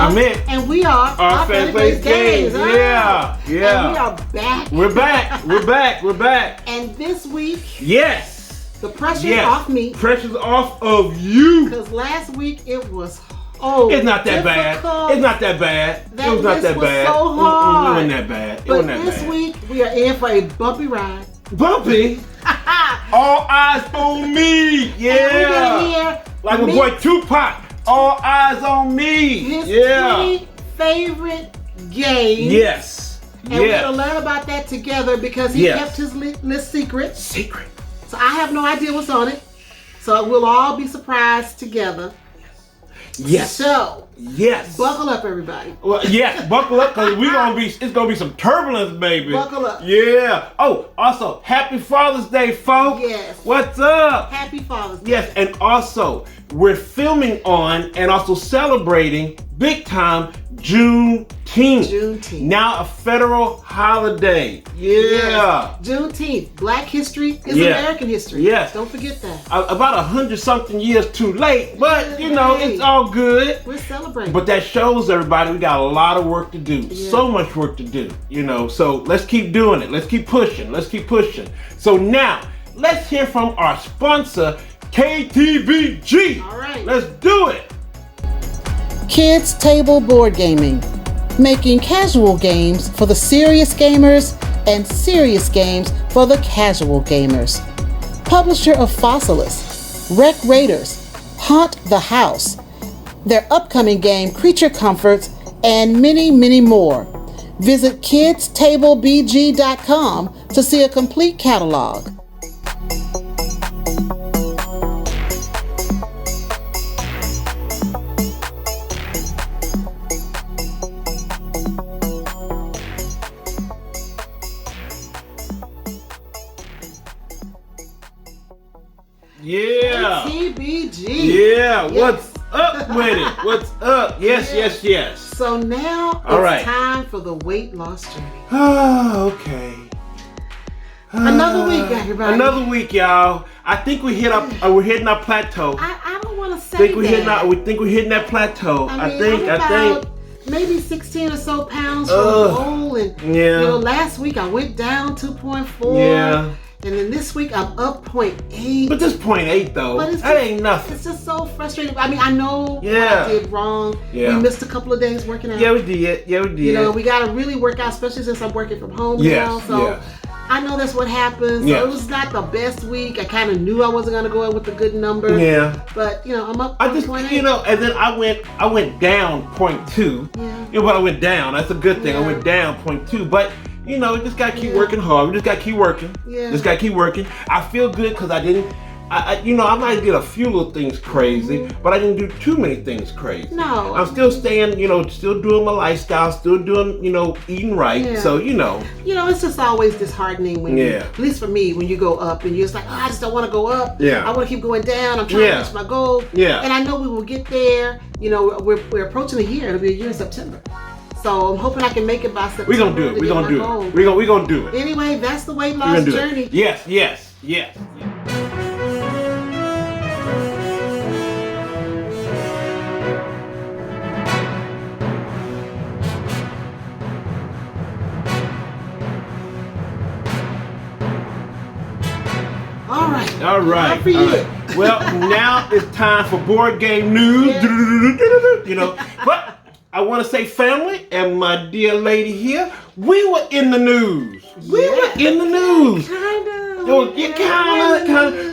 I'm Mik. And we are our Fan Place Games. Yeah. And we are back. We're back. We're back. And this week, the pressure's off me. Pressure's off of you. Because last week it was it's not that bad. It's not that bad. That it was not that was bad. So hard. It wasn't that bad. But this week we are in for a bumpy ride. Bumpy? All eyes on me. Yeah. And we're gonna hear like my boy Tupac. All eyes on me. His 3 favorite games. Yes. And we're gonna learn about that together because he kept his list secret. So I have no idea what's on it. So we'll all be surprised together. Yes. So buckle up, everybody. Well, yes, buckle up because it's gonna be some turbulence, baby. Buckle up. Yeah. Oh, also, happy Father's Day, folks. Yes. What's up? Happy Father's Day. Yes, and also we're filming on and also celebrating big time Juneteenth. Now a federal holiday. Yeah. Juneteenth. Black history is American history. Yes. Don't forget that. About 100-something years too late, but you know, it's all good. We're celebrating. But that shows everybody we got a lot of work to do. So much work to do, you know. So let's keep doing it. Let's keep pushing. So now, let's hear from our sponsor, KTBG. All right. Let's do it. Kids Table Board Gaming, making casual games for the serious gamers and serious games for the casual gamers. Publisher of Fossilis, Wreck Raiders, Haunt the House, their upcoming game Creature Comforts, and many, many more. Visit kidstablebg.com to see a complete catalog. Yeah. KTBG. Yeah. What's up with it? What's up? Yes. So now it's time for the weight loss journey. Oh, okay. Another week, everybody. Another week, y'all. I think we're hitting our plateau. I don't want to say we think we're hitting that plateau. I think maybe 16 or so pounds from the goal. And you know, last week I went down 2.4. Yeah. And then this week I'm up 0.8. But this 0.8 though, that ain't nothing. It's just so frustrating. I mean, I know what I did wrong. We missed a couple of days working out. Yeah, we did. You know, we got to really work out, especially since I'm working from home now. So I know that's what happens. So it was not the best week. I kind of knew I wasn't going to go in with a good number. Yeah. But, you know, I'm up 0.8. You know, and then I went down 0.2. Yeah. You know, but I went down. That's a good thing. I went down 0.2. But you know, we just gotta keep working hard. We just gotta keep working. Yeah. Just gotta keep working. I feel good because I might get a few little things crazy, but I didn't do too many things crazy. No. I'm still staying, you know, still doing my lifestyle, still doing, you know, eating right. Yeah. So, you know. You know, it's just always disheartening when you, at least for me, when you go up and you're just like, oh, I just don't want to go up. Yeah. I want to keep going down. I'm trying to reach my goal. Yeah. And I know we will get there. You know, we're approaching a year. It'll be a year in September. So I'm hoping I can make it by September. We're gonna do it. We're gonna do it. We're gonna do it. Anyway, that's the weight loss journey. Yes. All right. For you. Well, now it's time for board game news. You know, but I want to say, family, and my dear lady here, we were in the news. Kind of.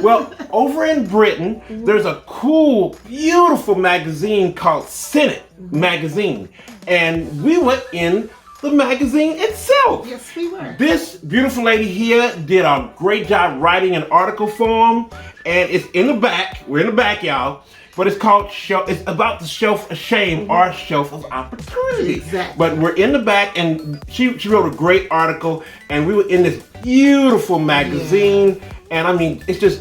Well, over in Britain, there's a cool, beautiful magazine called Senate Magazine, and we were in the magazine itself. Yes, we were. This beautiful lady here did a great job writing an article for them, and it's in the back. We're in the back, y'all. But it's called it's about the shelf of shame, our shelf of opportunity. Exactly. But we're in the back, and she wrote a great article, and we were in this beautiful magazine. And I mean, it's just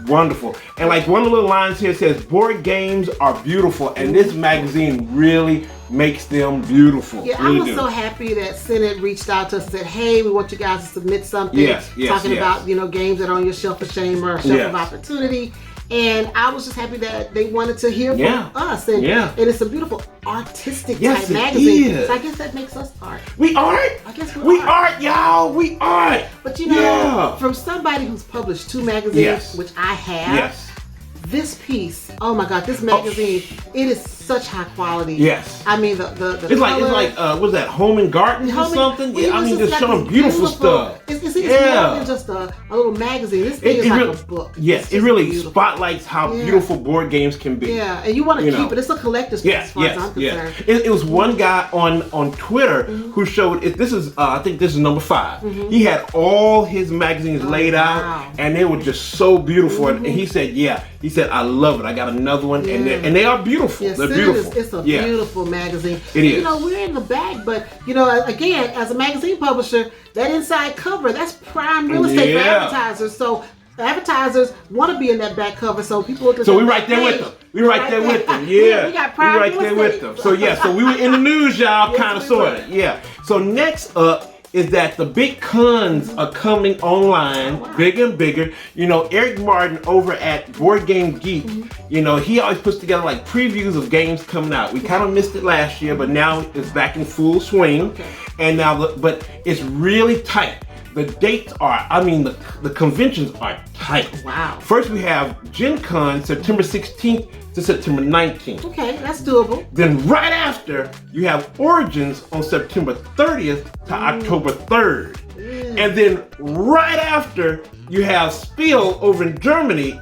wonderful. And like one of the little lines here says, board games are beautiful, and this magazine really makes them beautiful. Yeah, really I was so happy that Senate reached out to us and said, hey, we want you guys to submit something talking about, you know, games that are on your shelf of shame or shelf of opportunity. And I was just happy that they wanted to hear from us. And it's a beautiful artistic type magazine. So I guess that makes us art. We art? I guess we art, y'all. We art. But you know, from somebody who's published 2 magazines, which I have, this piece, oh my God, this magazine, it is such high quality. Yes. I mean, the it's like what's that, Home and Garden or something? Yeah, I mean, just showing beautiful stuff. It's more than just a little magazine. This thing is like a book. Yes, it really spotlights how beautiful board games can be. Yeah, and you want to keep it. It's a collector's piece as far as I'm concerned. It was one guy on Twitter who showed it. This is, I think this is number 5. He had all his magazines laid out, and they were just so beautiful. And he said, he said, I love it. I got another one, and they are beautiful. Yes, they're beautiful. It's a beautiful magazine. It is. You know, we're in the bag, but you know, again, as a magazine publisher, that inside cover, that's prime real estate for advertisers. So advertisers want to be in that back cover, so people look at we right there with them. We right there with them. Yeah. We got prime right there with them. So so we were in the news, y'all, kind of, sort of. Yeah. So next up is that the big cons are coming online, bigger and bigger. You know, Eric Martin over at Board Game Geek, you know, he always puts together like previews of games coming out. We kind of missed it last year, but now it's back in full swing. And now, but it's really tight. The dates are, I mean, the conventions are tight. Wow. First we have Gen Con, September 16th to September 19th. Okay, that's doable. Then right after, you have Origins on September 30th to October 3rd. And then right after, you have Spiel over in Germany,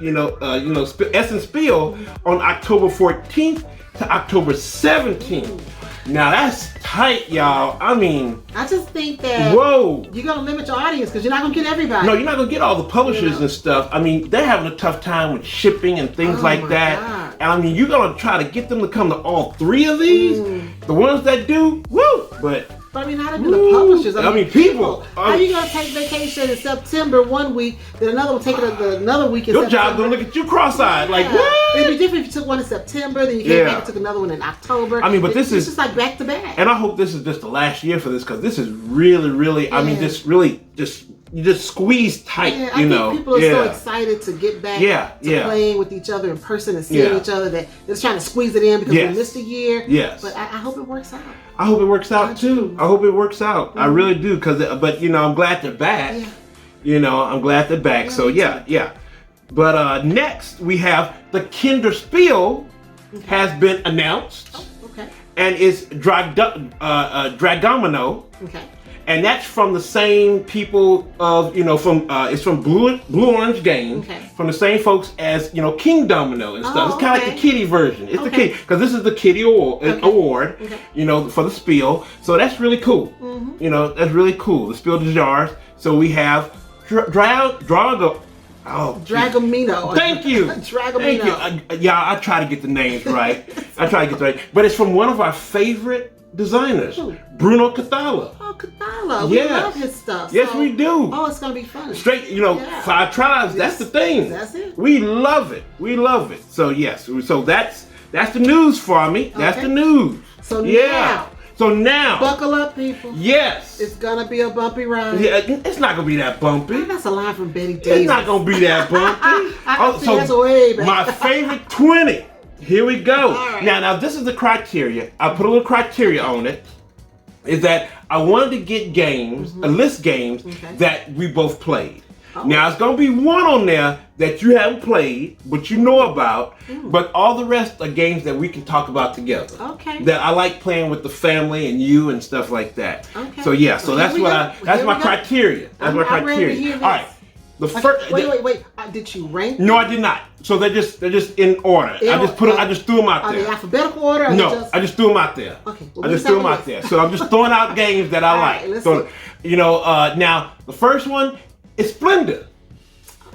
Essen Spiel on October 14th to October 17th. Now that's tight, y'all. I mean, I just think that you're gonna limit your audience because you're not gonna get everybody. No, you're not gonna get all the publishers and stuff. I mean, they're having a tough time with shipping and things like that. God. And I mean, you're gonna try to get them to come to all 3 of these. The ones that do, woo! But I mean, not even the publishers. I mean, people. How are you gonna take vacation in September one week, then another one take it another week in Your September? job gonna look at you cross-eyed, like what? It'd be different if you took one in September, then you came back and took another one in October. I mean, but this is just like back to back. And I hope this is just the last year for this, because this is really, I mean, you just squeeze tight, I think people are so excited to get back to playing with each other in person and seeing each other that they're trying to squeeze it in because we missed a year. Yes. But I hope it works out. I hope it works out too. I hope it works out. I really do, but you know, I'm glad they're back. You know, I'm glad they're back. So yeah. But next we have the Kinderspiel has been announced. Oh, okay. And it's Dragomino. Okay. And that's from the same people of, it's from Blue Orange Games, from the same folks as, King Domino and stuff. It's kind of like the kiddie version. It's the kiddie, because this is the kiddie award, for the Spiel. So that's really cool. That's really cool. The Spiel des Jahres. So we have Dragomino. Thank you. Dragomino. Thank you. I try to get the names right. But it's from one of our favorite designers, Bruno Cathala. Oh, Cathala. We love his stuff. Yes, we do. Oh, it's going to be fun. Straight, 5 tribes, that's the thing. That's it. We love it. So yes, so that's the news for me. That's the news. So now. Buckle up, people. Yes. It's going to be a bumpy ride. Yeah, it's not going to be that bumpy. That's a line from Betty Davis. It's not going to be that bumpy. That's way back. My favorite 20. Here we go. Right. Now this is the criteria. I put a little criteria on it. Is that I wanted to get games, list games that we both played. Now it's gonna be one on there that you haven't played, but you know about. But all the rest are games that we can talk about together. Okay. That I like playing with the family and you and stuff like that. Okay. So so that's my criteria. That's my criteria. All right. The first. Wait. Did you rank? No, I did not. So they're just in order. I just threw them out there. Are they alphabetical order? No, I just threw them out there. Okay. I just threw them out there. So I'm just throwing out games that I like. Right, so, now the first one is Splendor.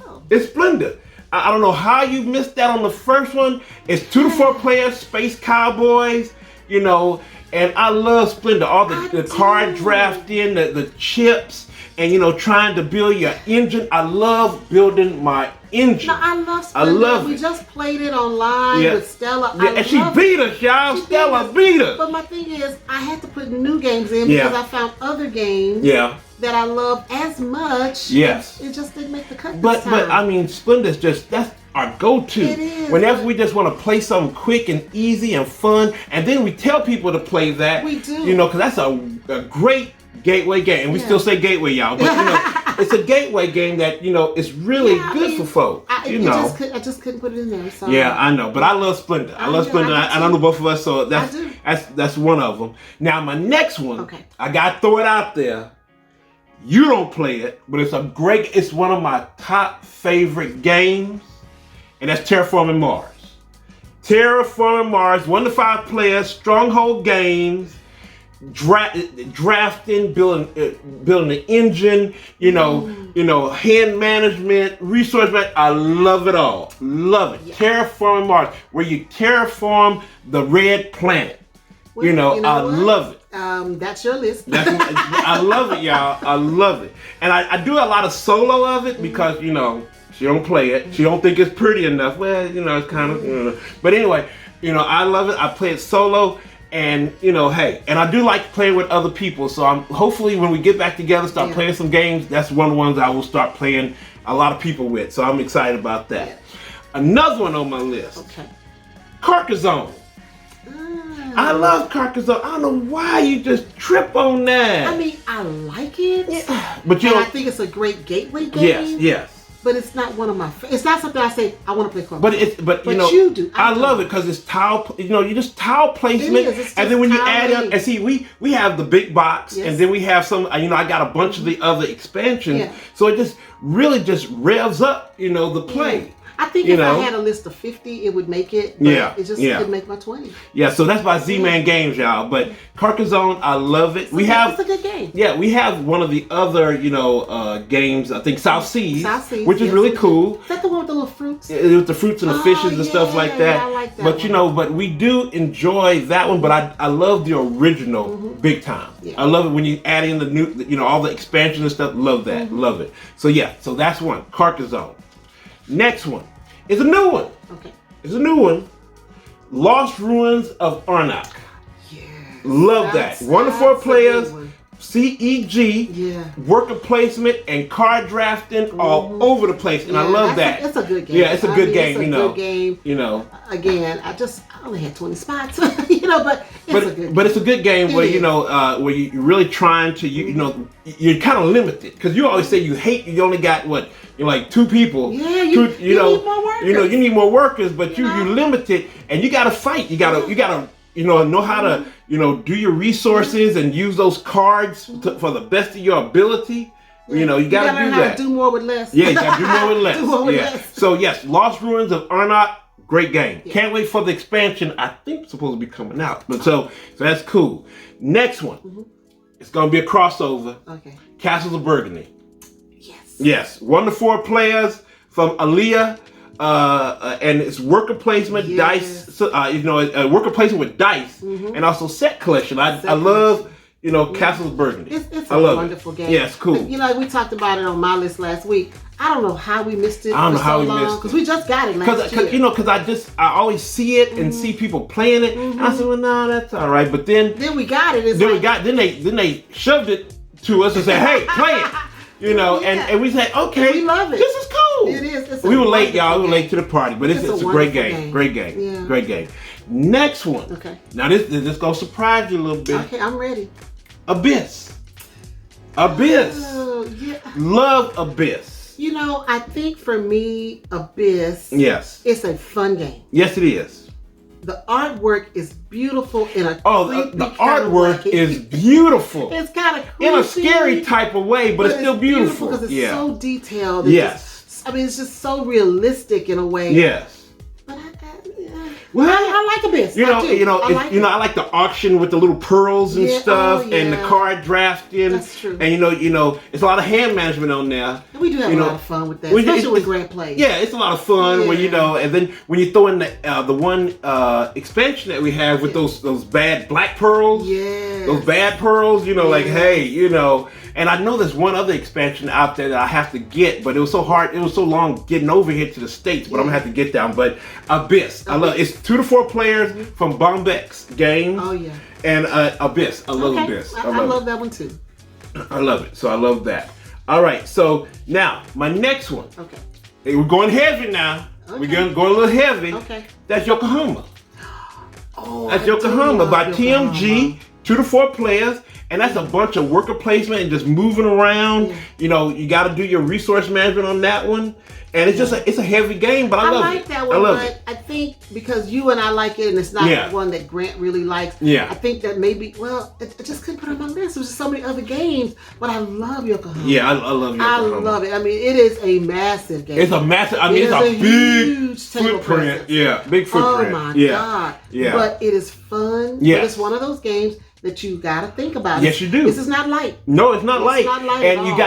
Oh. It's Splendor. I don't know how you missed that on the first one. It's 2 to 4 players, Space Cowboys, and I love Splendor. All the card drafting, the chips. And trying to build your engine. I love building my engine. No, I love Splendor. I love We just played it online with Stella. Yeah, and she beat us, y'all. Stella beat us. But my thing is, I had to put new games in because I found other games that I love as much. Yes. It just didn't make the cut But this time. I mean, Splenda's that's our go-to. It is. Whenever we just want to play something quick and easy and fun, and then we tell people to play that. We do. You know, because that's a great gateway game. And we still say gateway, y'all. But, you know, it's a gateway game that, you know, is really good for folks. I just couldn't put it in there. So. Yeah, I know. But I love Splenda. I love Splenda. And I know both of us, so that's one of them. Now, my next one, I got to throw it out there. You don't play it, but it's one of my top favorite games, and that's Terraforming Mars. Terraforming Mars, 1 to 5 players, stronghold games, drafting, building the engine, you know, hand management, resource management. I love it all. Love it. Yeah. Terraforming Mars, where you terraform the red planet. Well, I love it. That's your list. I love it, y'all. I love it. And I do a lot of solo of it because, you know, she don't play it. She don't think it's pretty enough. Well, you know, it's kind of, you know. But anyway, you know, I love it. I play it solo. And, you know, hey, and I do like playing with other people. So hopefully when we get back together, start playing some games, that's one of the ones I will start playing a lot of people with. So I'm excited about that. Yeah. Another one on my list. Okay. Carcassonne. I love Carcassonne. I don't know why you just trip on that. I mean, I like it. Yeah. But I think it's a great gateway game. Yes. But it's not one of my. It's not something I say I want to play Carcassonne. But you know, you do. I love it because it's tile. You know, you just tile placement, and then when you add up and see, we have the big box, and then we have some. You know, I got a bunch of the other expansions, so it just really just revs up. You know, the play. Yeah. I think if I had a list of 50, it would make it. But it just couldn't make my 20. Yeah, so that's by Z-Man Games, y'all. But Carcassonne, I love it. It's a good game. Yeah, we have one of the other, games. I think South Seas, which is really cool. Is that the one with the little fruits? With the fruits and the fishes and stuff like that. Yeah, I like that. But but we do enjoy that one. But I love the original big time. Yeah. I love it when you add in the new, all the expansion and stuff. Love that. Love it. So so that's one. Carcassonne. Next one is a new one. Okay. It's a new one. Lost Ruins of Arnak. Yeah. Love that. 1 to 4 players. CEG, worker placement, and card drafting all over the place, and I love that. It's a good game. Yeah, it's a good game. It's a good game. Again, I only had 20 spots, but it's a good game. But it's a good game where where you're really trying to you're kind of limited because you always say you only got like 2 people. Yeah, you need more workers. You need more workers, but you limited, and you got to fight. You gotta know how to, do your resources and use those cards for the best of your ability. You got to do that. Learn how to do more with less. Yeah, you got to do more with less. So yes, Lost Ruins of Arnak, great game. Yeah. Can't wait for the expansion. I think it's supposed to be coming out. But so that's cool. Next one. It's going to be a crossover. Okay. Castles of Burgundy. Yes. 1 to 4 players from Aliyah. And it's worker placement, dice, worker placement with dice, and also set collection. I love, Castles of Burgundy. It's a wonderful game. Yeah, it's cool. We talked about it on my list last week. I don't know how we missed it. I don't know how we missed it because we just got it last year. Because I always see it and see people playing it. And I said, well, no, that's all right. But then we got it. Then they shoved it to us and said, hey, play it. And we said, okay, we love it. This is cool. It is. We were late, y'all. We were late to the party, but it's a great game. Great game. Yeah. Great game. Next one. Okay. Now this gonna surprise you a little bit. Okay, I'm ready. Abyss. Oh, yeah. Love Abyss. I think for me, Abyss. Yes. It's a fun game. Yes, it is. The artwork is beautiful in a the artwork is beautiful. It's kind of creepy. In a scary type of way, but it's still beautiful. Because it's so detailed. Yes. It's just so realistic in a way. Yes. But I like Abyss. I like the auction with the little pearls and stuff, and the card drafting. That's true. And it's a lot of hand management on there. And we do have a lot of fun with that, especially with grant plays. Yeah, it's a lot of fun when and then when you throw in the one expansion that we have with those bad black pearls. Yeah. Those bad pearls. And I know there's one other expansion out there that I have to get, but it was so hard. It was so long getting over here to the States, but I'm gonna have to get down. But Abyss, I love. It's 2 to 4 players from Bombex Games. Oh yeah. And Abyss, I love Abyss. I love that one too. I love it. So I love that. All right. So now my next one. Okay. Hey, we're going heavy now. Okay. We're going a little heavy. Okay. That's Yokohama. Oh, that's Yokohama by TMG. 2 to 4 players. And that's a bunch of worker placement and just moving around. Yeah. You know, you got to do your resource management on that one. And it's just it's a heavy game, but I love it. I like that one, but I think because you and I like it, and it's not the one that Grant really likes. Yeah. I think that maybe, well, I just couldn't put it on my list. There's just so many other games, but I love Yokohama. Yeah, I love Yokohama. I love it. I mean, it is a massive game. It's a massive. I mean, it's a big huge footprint. Yeah, big footprint. Oh my God. Yeah. But it is fun. Yeah. It's one of those games that you gotta think about. Yes, you do. This is not light. No, it's not light. It's not light and at you all.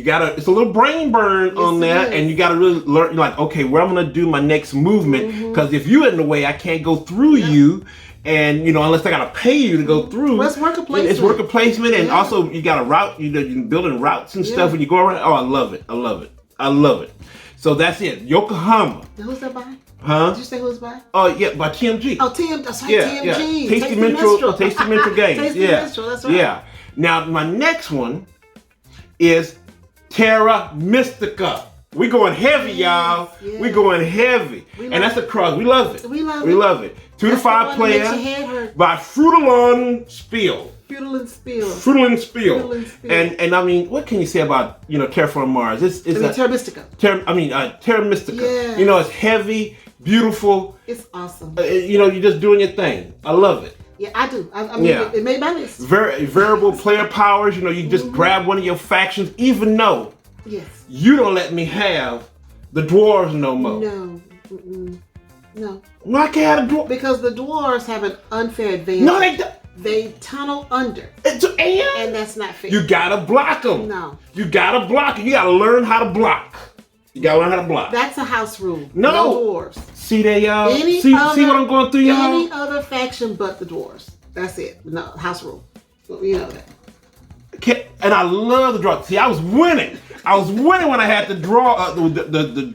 got it's a little brain burn on that, and you gotta really learn. Like, okay, where I'm gonna do my next movement? Because if you're in the way, I can't go through you. And you know, unless I gotta pay you to go through. Well, it's worker placement. It's worker placement, and also you got a route. You're building routes and stuff when you go around. Oh, I love it. I love it. I love it. So that's it. Yokohama. Who's that by? Huh? Did you say who was by? Oh yeah, by TMG. Oh, that's right, TMG. Yeah. Tasty Minstrel Games. Tasty Minstrel, that's right. Yeah. Now my next one is Terra Mystica. We going heavy, y'all. Yes. We going heavy. And that's across. We love it. We love it. We love it. 2 to 5 players by Frutalon Spiel. Frutalon Spiel. Frutalon Spiel. And I mean, what can you say about, Terraform Mars? Terra Mystica. Terra Mystica. Yes. It's heavy, beautiful. It's awesome. You're just doing your thing. I love it. Yeah, I do. I mean, it made my list. Variable player powers. You just grab one of your factions, even though you don't let me have the dwarves no more. No. No. Why can't I have a dwarf? Because the dwarves have an unfair advantage. No, they don't. They tunnel under. And that's not fair. You gotta block them. No. You gotta block. You gotta learn how to block. You gotta learn how to block. That's a house rule. No dwarves. See there, y'all? See what I'm going through, y'all? Any other faction but the dwarves. That's it. No, house rule. You know that. And I love the draw. See, I was winning. I was winning when I had to draw the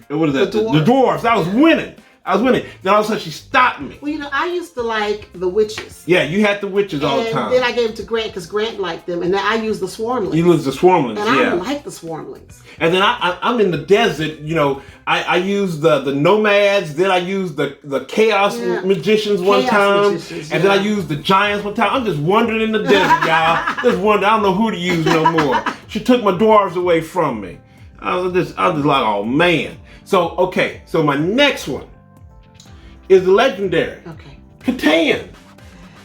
dwarves. I was winning. Then all of a sudden she stopped me. Well, I used to like the witches. Yeah, you had the witches all the time. And then I gave them to Grant because Grant liked them. And then I used the swarmlings. You used the swarmlings, and I like the swarmlings. And then I'm in the desert, I use the nomads, then I use the chaos magicians one time. And then I use the giants one time. I'm just wandering in the desert, y'all. Just wondering, I don't know who to use no more. She took my dwarves away from me. I was just like, oh man. So my next one is legendary. Okay. Catan.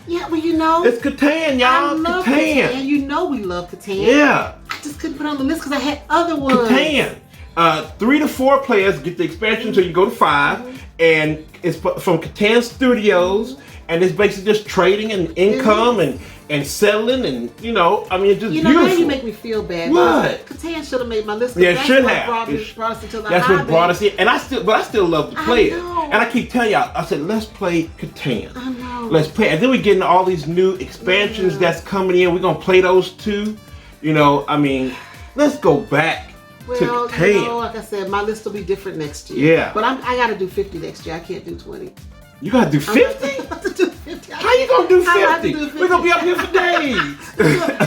Yeah, well, it's Catan, y'all. I love Catan. We love Catan. Yeah. I just couldn't put it on the list because I had other ones. Catan. 3 to 4 players get the expansion until you go to 5, and it's from Catan Studios, and it's basically just trading and income and settling, and it's just beautiful. Now you make me feel bad. What? Catan should have made my list. Yeah, it should have. Brought us into the That's what brought us in, and I still love to play it. Know. And I keep telling y'all, I said, let's play Catan. I know. Let's play, and then we get into all these new expansions that's coming in. We're gonna play those too. Let's go back. Well, like I said, my list will be different next year. Yeah. But I got to do 50 next year. I can't do 20. You got to do 50? I have to do 50. How you going to do 50? We're going to be up here for days.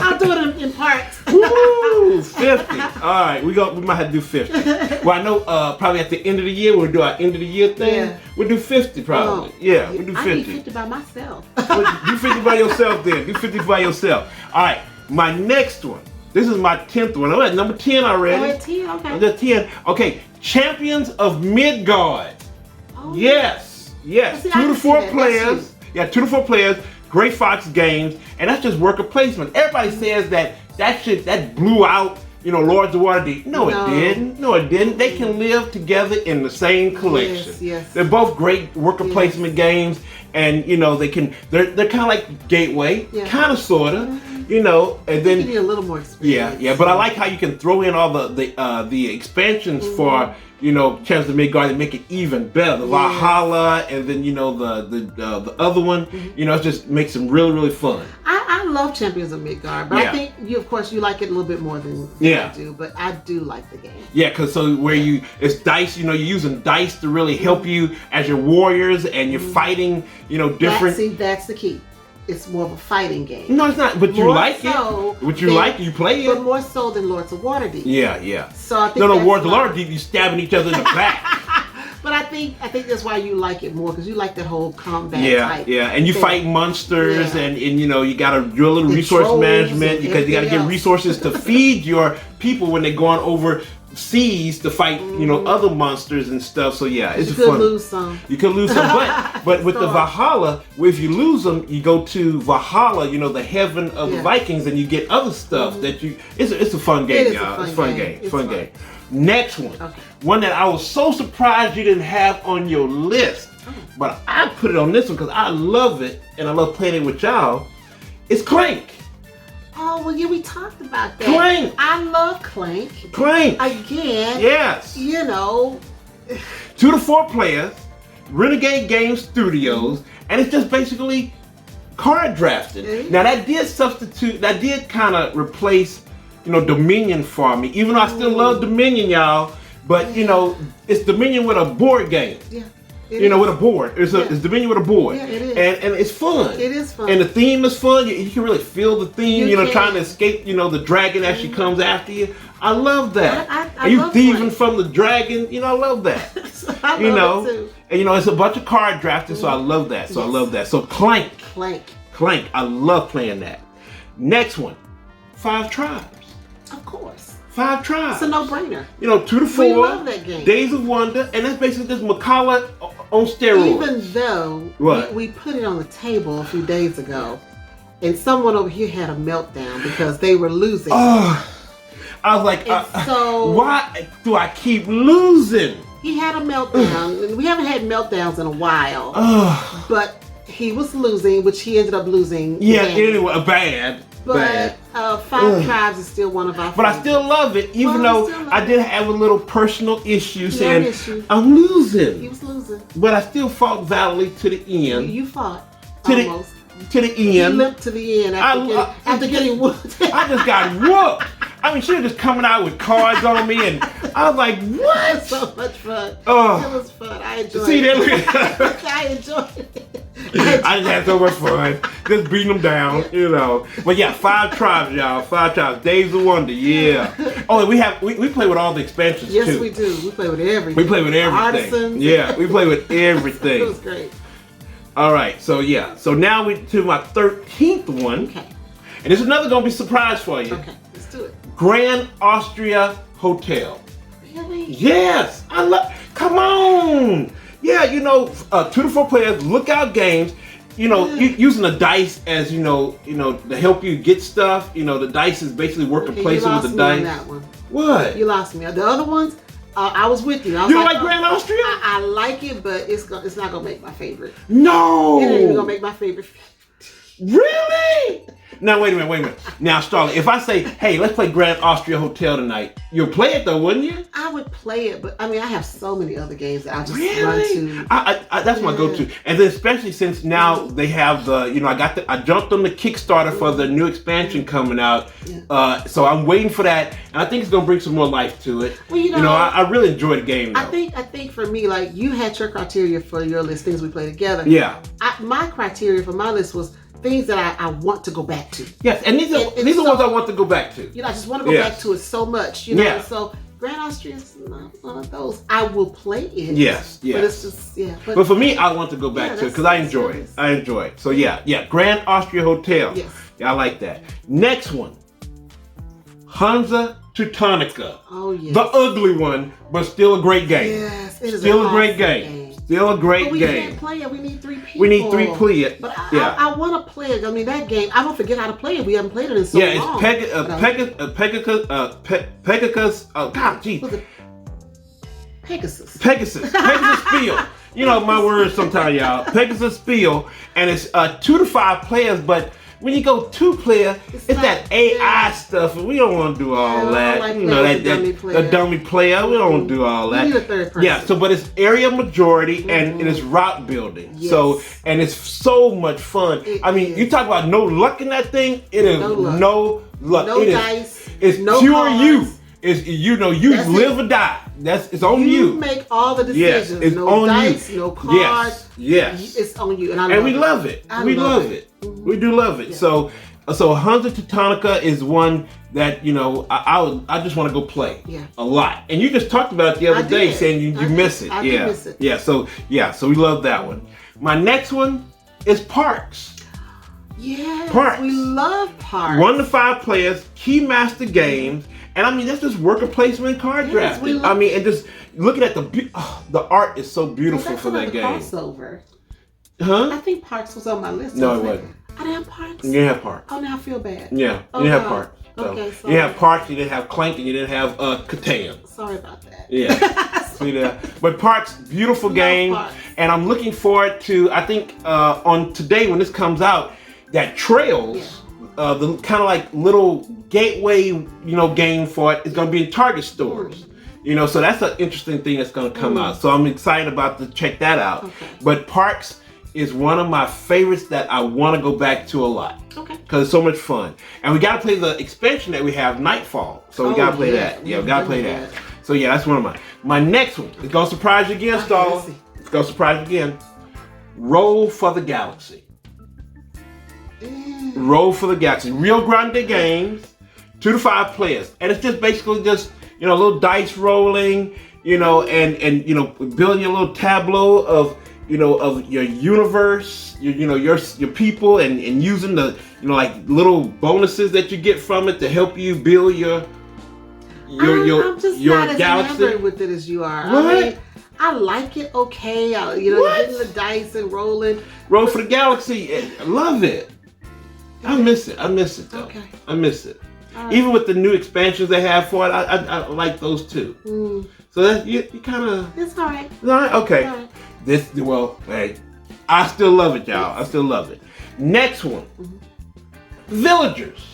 I'll do it in parts. Woo, 50. All right, we might have to do 50. Well, I know probably at the end of the year, we'll do our end of the year thing. Yeah. We'll do 50 probably. We'll do 50. I need 50 by myself. Do 50 by yourself then. Do 50 by yourself. All right, my next one. This is my 10th one. I'm at number 10 already. Oh, at 10, okay. I'm at 10. Okay, Champions of Midgard. Oh, yes. See, 2 to 4 players. Yeah, 2 to 4 players. Gray Fox Games, and that's just worker placement. Everybody says that blew out, Lords of Waterdeep. No, it didn't. They can live together in the same collection. Yes. They're both great worker placement games, and they're kind of like Gateway, kind of, sorta. And then you need a little more experience. Yeah. But I like how you can throw in all the expansions for Champions of Midgard and make it even better. The Valhalla, and then the other one. It just makes them really, really fun. I love Champions of Midgard, but I think you like it a little bit more than I do. But I do like the game. Yeah, because it's dice. You're using dice to really help you as your warriors, and you're fighting. Different. That's the key. it's more of a fighting game. No, it's not. But you more like so it. What you like, you play it. But more so than Lords of Waterdeep. Yeah. So I think no, Lords of Waterdeep, you stabbing each other in the back. But I think that's why you like it more, because you like that whole combat type. Yeah, and you fight monsters, and you know, you got to do a little the resource management, trolls because you got to get resources to feed your people when they're going over seas to fight, you know, other monsters and stuff. So yeah, it's fun. You could lose some, but with the Valhalla, if you lose them, you go to Valhalla, you know, the heaven of the Vikings, and you get other stuff that you. It's a fun game, y'all. It's a fun game. Fun game. Next one, one that I was so surprised you didn't have on your list, but I put it on this one because I love it and I love playing it with y'all. It's Clank. Oh, well, yeah, we talked about that. Clank. I love Clank. Clank. Again. Yes. You know. 2 to 4 players, Renegade Game Studios, and it's just basically card drafting. Now that did kind of replace, you know, Dominion for me, even though I still love Dominion, y'all, but you know, it's Dominion with a board game. Yeah. You know, with a board. It's Dominion with a board. Yeah, it is. And it's fun. It is fun. And the theme is fun. You can really feel the theme, you know, trying to escape, you know, the dragon as she comes after you. I love that. I and you love thieving Clank. From the dragon, you know, I love that. I you love know, it too. And you know, it's a bunch of card drafting, so I love that. So I love that. So Clank. I love playing that. Next one, 5 Tribes. Of course. 5 Tribes. It's a no-brainer. You know, 2 to 4. We love that game. Days of Wonder, and that's basically just Makala on steroids. Even though we put it on the table a few days ago, and someone over here had a meltdown because they were losing. Oh, I was like, so why do I keep losing? He had a meltdown, and we haven't had meltdowns in a while. But he was losing, which he ended up losing. Yeah, anyway, bad. But 5 Tribes is still one of our favorites. But I still love it, even though I did have a little personal issue saying I'm losing. He was losing. But I still fought valiantly to the end. You fought. Almost. To the end. He limped to the end after getting whooped. I just got whooped. I mean, she was just coming out with cards on me, and I was like, what? It was so much fun. Oh. It was fun. I enjoyed it. I enjoyed it. I just had so much fun. Just beating them down, you know. But yeah, 5 Tribes, y'all. 5 Tribes. Days of Wonder, yeah. Oh, and we play with all the expansions, too. Yes, we do. We play with everything. We play with everything. Artisans. Yeah, we play with everything. It was great. All right, so yeah. So now we to my 13th one. Okay. And this is another going to be a surprise for you. Okay, let's do it. Grand Austria Hotel. Really? Yes, I love. Come on. Yeah, you know, 2 to 4 players, lookout games. You know, using the dice as you know to help you get stuff. You know, the dice is basically working placement with the dice. You lost me on that one. What? You lost me. The other ones, I was with you. I was you don't like Grand Austria? I like it, but it's not gonna make my favorite. No. It ain't even gonna make my favorite. Really? Now wait a minute. Now, Starla, if I say, hey, let's play Grand Austria Hotel tonight, you'll play it though, wouldn't you? I would play it, but I mean, I have so many other games that I just really? run to. I that's my go-to, and then especially since now they have the, you know, I jumped on the Kickstarter for the new expansion coming out, so I'm waiting for that, and I think it's gonna bring some more life to it. Well, you know, I really enjoy the game. Though. I think for me, like you had your criteria for your list, things we play together. Yeah. My criteria for my list was things that I want to go back to. Yes, and these are ones I want to go back to. You know, I just want to go back to it so much. You know, so Grand Austria is not one of those. I will play it. Yes. But it's just But for me, I want to go back to it because I enjoy it. I enjoy it. So yeah, Grand Austria Hotel. Yes. Yeah, I like that. Next one, Hansa Teutonica. Oh yes. The ugly one, but still a great game. Yes, it is still a great game. Still a great game. We can't play it. We need 3 people. We need 3 players. But I want to play it. I mean, that game, I don't forget how to play it. We haven't played it in so long. Yeah, it's Pegasus. Oh, God, geez. Pegasus. Pegasus Spiel. You know my words sometimes, y'all. Pegasus Spiel. And it's 2 to 5 players, but when you go 2-player, it's that AI stuff, and we don't want to do all that. Like you know, that dummy player. We don't want to do all that. We need a third person. Yeah, but it's area majority and it is route building. Yes. So, and it's so much fun. You talk about no luck in that thing. It is no luck. No dice. It's no pure cards. you. It's you live or die. it's on you. You make all the decisions. Yes, it's no on dice, you. No cards. Yes. It's on you, and we love it. We love it. Mm-hmm. We do love it. Yeah. So Hunter Teutonica is one that I just want to go play a lot. And you just talked about it the other day, saying you miss it. I did miss it. Yeah. So we love that one. My next one is Parks. Yes, Parks. We love Parks. 1 to 5 players, Keymaster Games, and I mean that's just worker placement and card drafting. I mean, and just looking at the art is so beautiful for that game. Crossover. Huh? I think Parks was on my list. No, it wasn't. I didn't have Parks. You didn't have Parks. Oh, now I feel bad. Yeah, you didn't have Parks. So. Okay, you didn't have Parks, you didn't have Clank, and you didn't have Catan. Sorry about that. Yeah. But Parks, beautiful game, Parks. and I'm looking forward to. I think on today when this comes out, that Trails, the kind of like little gateway, game for it is going to be in Target stores. So that's an interesting thing that's going to come out. So I'm excited about to check that out. Okay. But Parks is one of my favorites that I want to go back to a lot. Okay. Because it's so much fun. And we got to play the expansion that we have, Nightfall. So we got to play that. Yeah, we got to play that. So yeah, that's one of mine. My next one is going to surprise you again, Starla. It's going to surprise you again. Roll for the Galaxy. Roll for the Galaxy. Rio Grande Games. 2 to 5 players. And it's just basically just, a little dice rolling, and building your little tableau of your universe, your people, and using the like little bonuses that you get from it to help you build your I'm just your not galaxy. as enamored with it as you are. What? I mean, I like it. Okay, getting the dice and rolling. Roll for the Galaxy. I love it. I miss it. Though. Okay. I miss it. Right. Even with the new expansions they have for it, I like those too. So that you kind of. It's all right. All right. Okay. All right. Hey, I still love it, y'all. I still love it. Next one, Villagers.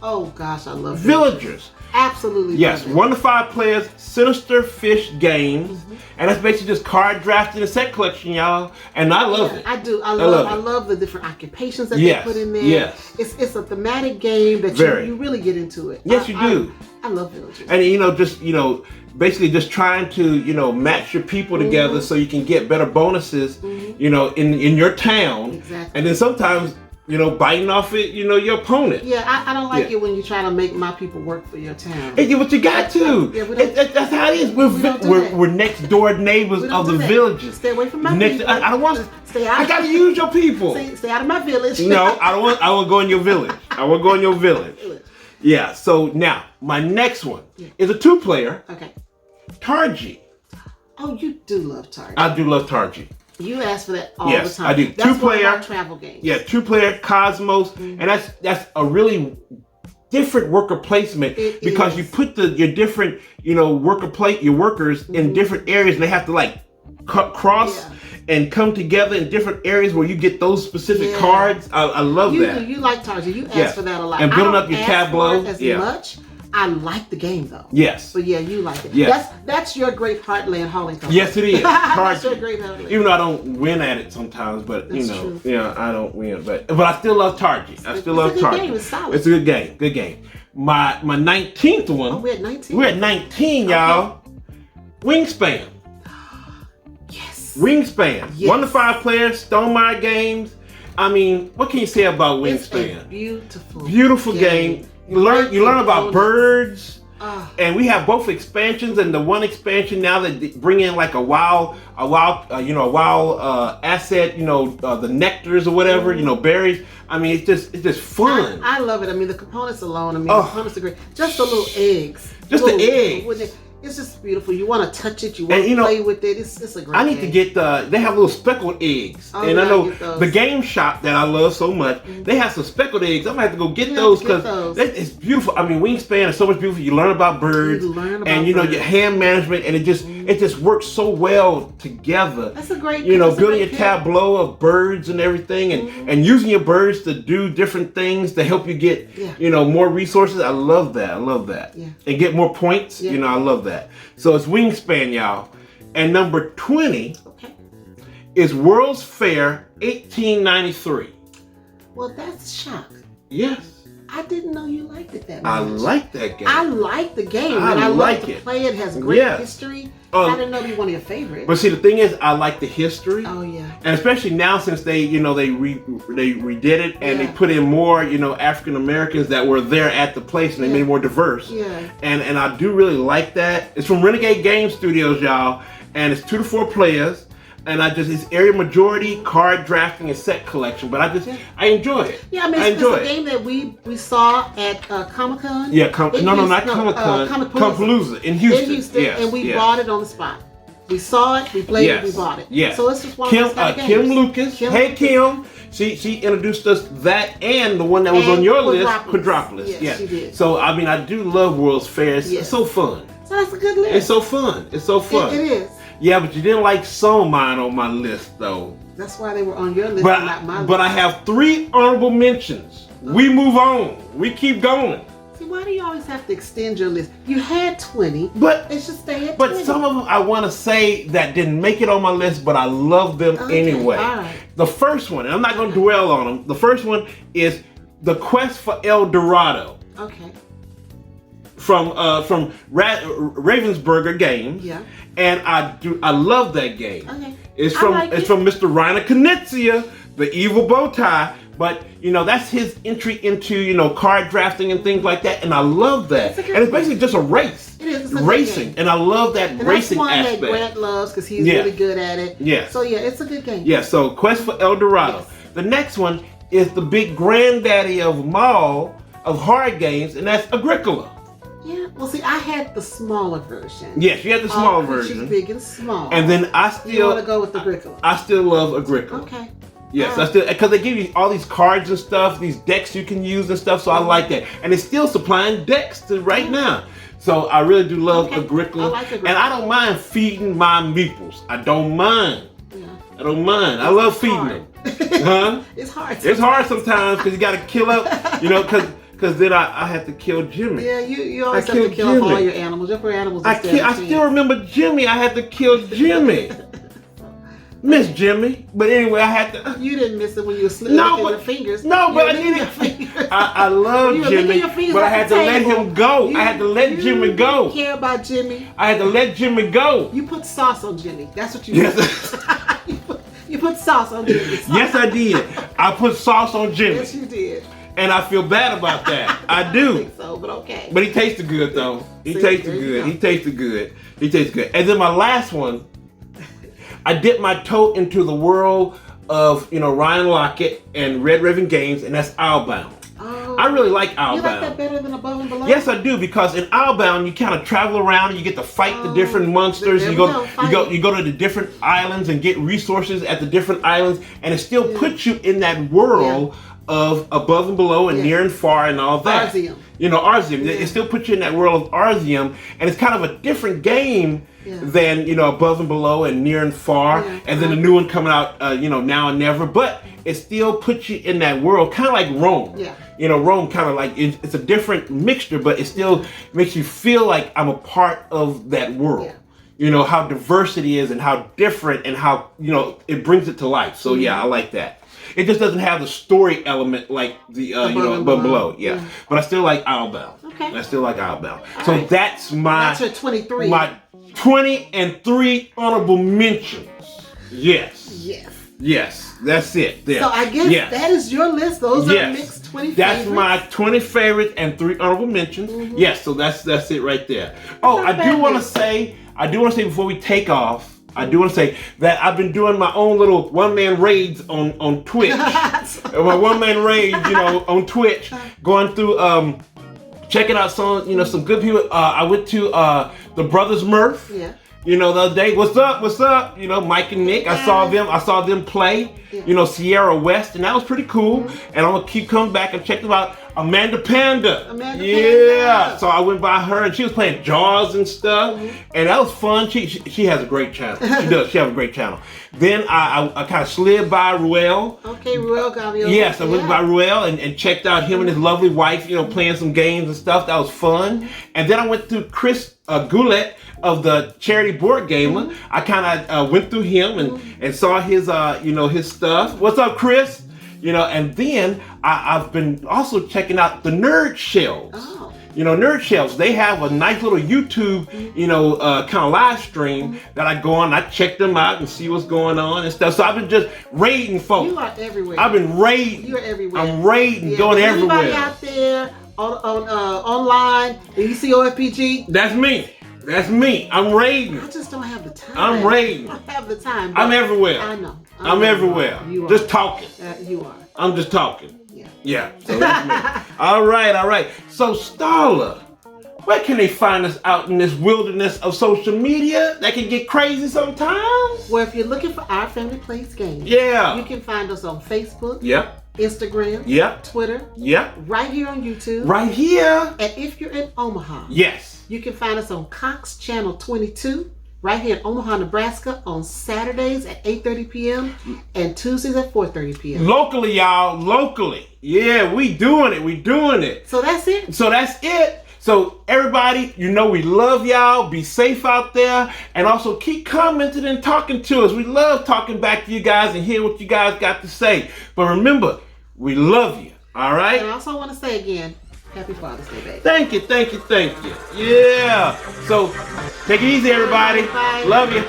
Oh gosh, I love Villagers. Absolutely. Yes, 1 to 5 players, Sinister Fish Games, and that's basically just card drafting and set collection, y'all. And I love it. I do. I love the different occupations that they put in there. Yes. It's a thematic game that you really get into it. Yes, you do. I love Villagers. And basically just trying to match your people together so you can get better bonuses, in your town. Exactly. And then sometimes biting off it, your opponent. Yeah, I don't like it when you try to make my people work for your town. Hey, but you got to. That's how it is. We're next door neighbors of the villages. Stay away from my people. I don't want to. Stay out. I got to use your people. Stay out of my village. No, I don't want. I want to go in your village. I want to go in your village. Yeah. So now my next one is a 2-player. Okay. Targi. Oh, you do love Targi. I do love Targi. You ask for that all the time. Yes, I do. That's 2-player one of my travel games. Yeah, 2-player Cosmos, and that's a really different worker placement because you put your different your workers in different areas, and they have to like cross and come together in different areas where you get those specific cards. I love that. You like Targi. You ask for that a lot. And building up your tableau as much. I like the game though. Yes. But yeah, you like it. Yes. That's your great heartland hauling company. Yes, it is. That's your great heartland. Even though I don't win at it sometimes, but true. I don't win. But I still love Targi. I still love Targi. Game. It's solid. It's a good game. Good game. My 19th one. Oh, we're at 19. We're at 19, y'all. Wingspan. Yes. Wingspan. Yes. 1 to 5 players. Stonemaier Games. I mean, what can you say about It's Wingspan? a beautiful game. You learn about birds, and we have both expansions. And the one expansion now that they bring in like a wild asset, the nectars or whatever, berries. I mean, it's just fun. I love it. I mean, the components alone. The components are great. Just the little eggs. Just the eggs. It's just beautiful. You want to touch it. You want to play with it. It's a great I need to get they have little speckled eggs. And I know the game shop that I love so much, they have some speckled eggs. I'm going to have to go get those because it's beautiful. I mean, Wingspan is so much beautiful. You learn about birds. And your hand management, and it just works so well together. That's a great building a tableau of birds and everything, and using your birds to do different things to help you get more resources. I love that. Yeah. And get more points. I love that. So it's Wingspan, y'all. And number 20 is World's Fair 1893. Well, that's a shock. Yes. I didn't know you liked it that much. I like that game. I like the game, and I like to play it. It has great history. I didn't know it'd be one of your favorites. But see, the thing is, I like the history. Oh yeah. And especially now, since they redid it and they put in more, African Americans that were there at the place, and they made it more diverse. Yeah. And I do really like that. It's from Renegade Game Studios, y'all, and it's 2 to 4 players. And it's area majority, card drafting, and set collection. But I enjoy it. Yeah, I mean, it's a game that we saw at Comic-Con. Yeah, not Comic-Con. Comic-Palooza in Houston. In Houston, and we bought it on the spot. We saw it, we played it, we bought it. Yeah. So it's just one of those kind of games. Kim Lucas. Kim. She introduced us that and the one that was on your list, Quadropolis. Yes, she did. So, I mean, I do love World's Fair. It's so fun. So that's a good list. It's so fun. It is. Yeah, but you didn't like some of mine on my list, though. That's why they were on your list and not my list. But I have 3 honorable mentions. We move on. We keep going. See, why do you always have to extend your list? You had 20, but it should stay at 20. But some of them I want to say that didn't make it on my list, but I love them anyway. All right. The first one, and I'm not going to dwell on them. The first one is The Quest for El Dorado. Okay. From Ravensburger Games. Yeah. And I love that game. Okay. It's from Mr. Reiner Knizia, the evil bow tie. But that's his entry into card drafting and things like that, and I love that. And it's basically just a race. It is racing, and I love that racing aspect. That's one that Grant loves because he's really good at it. Yeah. So it's a good game. Yeah. So Quest for El Dorado. Yes. The next one is the big granddaddy of them all of hard games, and that's Agricola. Yeah, well, see, I had the smaller version. Yes, you had the smaller version. Big and small. And then I still you want to go with Agricola. I still love Agricola. Okay. Yes, I still, because they give you all these cards and stuff, these decks you can use and stuff. So I like that, and it's still supplying decks to right now. So I really do love Agricola. I like Agricola, and I don't mind feeding my meeples. I don't mind. Yeah. I don't mind. I love feeding them. Huh? It's hard. It's hard sometimes because you got to kill up, Because then I had to kill Jimmy. Yeah, you always have to kill off all your animals. Your animals I still remember Jimmy. I had to kill Jimmy. Miss Jimmy. But anyway, I had to. You didn't miss it when you were licking your fingers. No, but I didn't. I love Jimmy, but I had to let him go. I had to let Jimmy go. You care about Jimmy. I had to let Jimmy go. You put sauce on Jimmy. That's what you did. You put sauce on Jimmy. Yes, I did. I put sauce on Jimmy. Yes, you did. And I feel bad about that. I do. I think so, but okay. But he tasted good though. He tasted good. And then my last one, I dipped my toe into the world of Ryan Lockett and Red Raven Games, and that's Owlbound. Oh, I really like Owlbound. You like that better than Above and Below? Yes, I do, because in Owlbound you kind of travel around and you get to fight the different monsters. You go to the different islands and get resources at the different islands, and it still puts you in that world of Above and Below and Near and Far and all that. Arzium. Arzium. Yeah. It still puts you in that world of Arzium, and it's kind of a different game than Above and Below and Near and Far, and then the new one coming out Now and Never. But it still puts you in that world, kind of like Rome. Yeah. Rome kind of like it's a different mixture, but it still makes you feel like I'm a part of that world. Yeah. How diverse it is and how different and how it brings it to life. So I like that. It just doesn't have the story element like the Above and Below. Yeah. But I still like Owlbound. Okay. I still like Owlbound. So that's your 23. My 20 and 3 honorable mentions. Yes. That's it. There. So I guess that is your list. Those are Mik's 20 That's favorites. my 20 favorites and 3 honorable mentions. Mm-hmm. Yes, so that's it right there. Oh, I do want to say before we take off, I do want to say that I've been doing my own little one-man raids on Twitch. My one-man raid, on Twitch, going through, checking out some good people. I went to the Brothers Murph. Yeah. The other day, what's up? Mike and Nick. I saw them play. Sierra West, and that was pretty cool. Mm-hmm. And I'm gonna keep coming back and check them out. Amanda Panda. Panda. So I went by her, and she was playing Jaws and stuff, and that was fun. She has a great channel. She does. She has a great channel. Then I kind of slid by Ruel. Okay, Ruel got me over. Yes, I went by Ruel and checked out him and his lovely wife, playing some games and stuff. That was fun. And then I went through Chris Goulet of the Charity Board Gamer. I kind of went through him and saw his his stuff. What's up, Chris? You know, and then I've been also checking out the Nerd Shelves. Oh. You know, Nerd Shelves, they have a nice little YouTube, you know, kind of live stream that I go on, I check them out and see what's going on and stuff. So I've been just raiding folks. You are everywhere. I've been raiding. You're everywhere. I'm raiding, going everywhere. Anybody out there online, and you see OFPG? That's me. That's me. I'm raiding. I just don't have the time. I'm raiding. I don't have the time. I'm everywhere. I know. I'm everywhere. You are. Just talking. You are. I'm just talking. Yeah. Yeah. So that's me. All right. So Starla, where can they find us out in this wilderness of social media that can get crazy sometimes? Well, if you're looking for Our Family Plays Games, yeah, you can find us on Facebook. Yep. Instagram. Yep. Twitter. Yep. Right here on YouTube. Right here. And if you're in Omaha, yes, you can find us on Cox Channel 22. Right here in Omaha, Nebraska, on Saturdays at 8:30 p.m. and Tuesdays at 4:30 p.m. Locally, y'all. Locally. Yeah, we doing it. We doing it. So that's it. So everybody, you know we love y'all. Be safe out there. And also keep commenting and talking to us. We love talking back to you guys and hear what you guys got to say. But remember, we love you. All right? And I also want to say again, Happy Father's Day, baby. Thank you. Yeah. So take it easy, everybody. Bye. Love you.